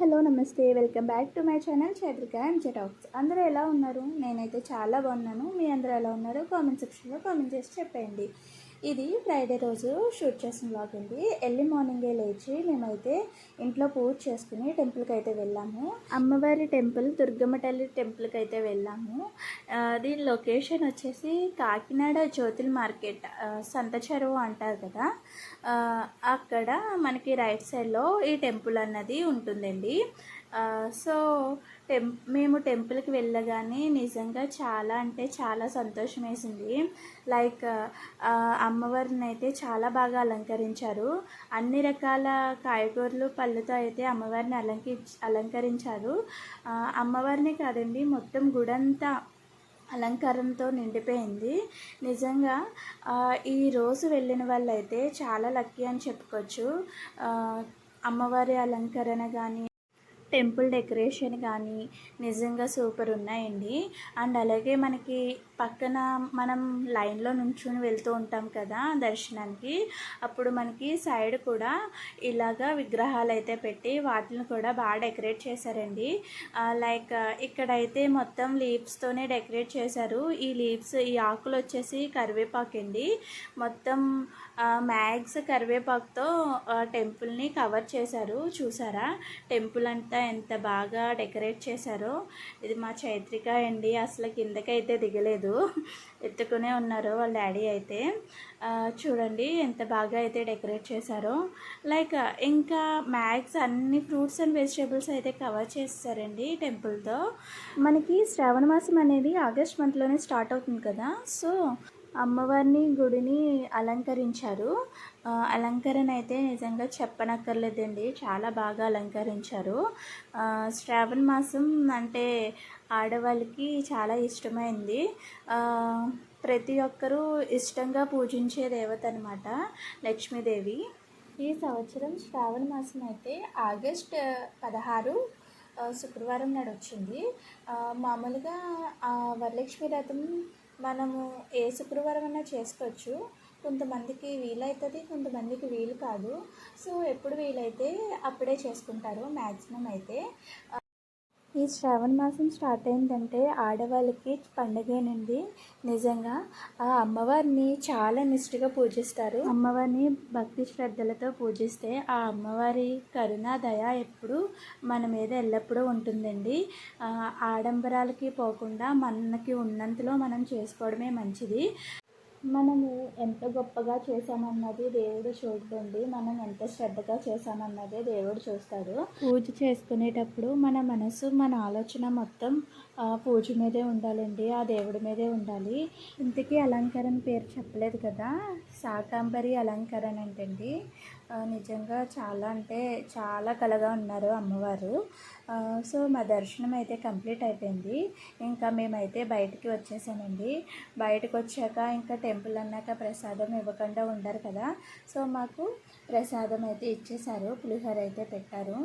Hello నమస్తే welcome back to my channel Chaitrika MJ talks. అందరూ ఎలా ఉన్నారు? నేనైతే చాలా బాగున్నాను. మీ అందరూ ఎలా ఉన్నారు? కామెంట్ సెక్షన్లో కామెంట్ చేసి చెప్పండి. ఇది ఫ్రైడే రోజు షూట్ చేసిన వ్లాగ్ అండి. ఎర్లీ మార్నింగే లేచి మేమైతే ఇంట్లో పూజ చేసుకుని టెంపుల్కి అయితే వెళ్ళాము. అమ్మవారి టెంపుల్ దుర్గమ్మ తల్లి టెంపుల్కి అయితే వెళ్ళాము. దీని లొకేషన్ వచ్చేసి కాకినాడ జ్యోతిల్ మార్కెట్, సంత చెరువు అంటారు కదా, అక్కడ మనకి రైట్ సైడ్లో ఈ టెంపుల్ అన్నది ఉంటుందండి. సో మేము టెంపుల్కి వెళ్ళగానే నిజంగా చాలా అంటే చాలా సంతోషం వేసింది. లైక్ అమ్మవారిని అయితే చాలా బాగా అలంకరించారు. అన్ని రకాల కాయగూరలు పళ్ళతో అయితే అమ్మవారిని అలంకరించారు. అమ్మవారిని కాదండి, మొత్తం గుడంతా అలంకారంతో నిండిపోయింది. నిజంగా ఈరోజు వెళ్ళిన వాళ్ళైతే చాలా లక్కీ అని చెప్పుకోవచ్చు. అమ్మవారి అలంకరణ కానీ టెంపుల్ డెకరేషన్ కానీ నిజంగా సూపర్ ఉన్నాయండి. అండ్ అలాగే మనకి పక్కన మనం లైన్లో నుంచుని వెళ్తూ ఉంటాం కదా దర్శనానికి, అప్పుడు మనకి సైడ్ కూడా ఇలాగా విగ్రహాలు అయితే పెట్టి వాటిని కూడా బాగా డెకరేట్ చేశారండి. లైక్ ఇక్కడైతే మొత్తం లీవ్స్తోనే డెకరేట్ చేశారు. ఈ ఆకులు వచ్చేసి కరివేపాకు అండి. మొత్తం మ్యాగ్స్ కరివేపాకుతో టెంపుల్ని కవర్ చేశారు. చూసారా టెంపుల్ అంతా ఎంత బాగా డెకరేట్ చేశారో. ఇది మా చైత్రిక అండి, అసలు కిందకైతే దిగలేదు, ఎత్తుకునే ఉన్నారు వాళ్ళ డాడీ అయితే. చూడండి ఎంత బాగా అయితే డెకరేట్ చేశారో. లైక్ ఇంకా మ్యాగ్స్ అన్ని ఫ్రూట్స్ అండ్ వెజిటేబుల్స్ అయితే కవర్ చేస్తారండి టెంపుల్తో. మనకి శ్రావణ మాసం అనేది ఆగస్ట్ మంత్లోనే స్టార్ట్ అవుతుంది కదా, సో అమ్మవారిని గుడిని అలంకరించారు. అలంకరణ అయితే నిజంగా చెప్పనక్కర్లేదండి, చాలా బాగా అలంకరించారు. శ్రావణ మాసం అంటే ఆడవాళ్ళకి చాలా ఇష్టమైంది. ప్రతి ఒక్కరూ ఇష్టంగా పూజించే దేవత అనమాట లక్ష్మీదేవి. ఈ సంవత్సరం శ్రావణ మాసం అయితే ఆగస్ట్ 16 శుక్రవారం నాడు వచ్చింది. మామూలుగా వరలక్ష్మి వ్రతం మనము ఏ శుక్రవారం అయినా చేసుకోవచ్చు. కొంతమందికి వీలవుతుంది, కొంతమందికి వీలు కాదు. సో ఎప్పుడు వీలైతే అప్పుడే చేసుకుంటారు మ్యాక్సిమం అయితే. ఈ శ్రావణ మాసం స్టార్ట్ అయిందంటే ఆడవాళ్ళకి పండగేనండి. నిజంగా ఆ అమ్మవారిని చాలా నిష్ఠగా పూజిస్తారు. అమ్మవారిని భక్తి శ్రద్ధలతో పూజిస్తే ఆ అమ్మవారి కరుణ దయ ఎప్పుడు మన మీద ఎల్లప్పుడూ ఉంటుందండి. ఆడంబరాలకి పోకుండా మనకి ఉన్నంతలో మనం చేసుకోవడమే మంచిది. మనము ఎంత గొప్పగా చేసామన్నది దేవుడు చూడండి, మనం ఎంత శ్రద్ధగా చేసామన్నదే దేవుడు చూస్తాడు. పూజ చేసుకునేటప్పుడు మన మనసు మన ఆలోచన మొత్తం పూజ మీదే ఉండాలండి, ఆ దేవుడి మీదే ఉండాలి. ఇంతకీ అలంకరణ పేరు చెప్పలేదు కదా, శాకాంబరి అలంకరణ అంటండి. నిజంగా చాలా అంటే చాలా కళగా ఉన్నారు అమ్మవారు. సో మా దర్శనం అయితే కంప్లీట్ అయిపోయింది. ఇంకా మేమైతే బయటికి వచ్చేసామండి. బయటకు వచ్చాక ఇంకా టెంపుల్ అన్నాక ప్రసాదం ఇవ్వకుండా ఉండరు కదా, సో మాకు ప్రసాదం అయితే ఇచ్చేశారు, పులిహోర అయితే పెట్టారు.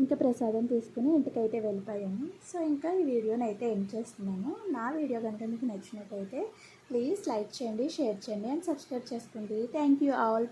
ఇంకా ప్రసాదం తీసుకుని ఇంటికైతే వెళ్ళిపోయాము. సో ఇంకా ఈ వీడియోని అయితే ఎండ్ చేస్తున్నాను. నా వీడియో కనుక మీకు నచ్చినట్టయితే ప్లీజ్ లైక్ చేయండి, షేర్ చేయండి అండ్ సబ్స్క్రైబ్ చేసుకోండి. Thank you all.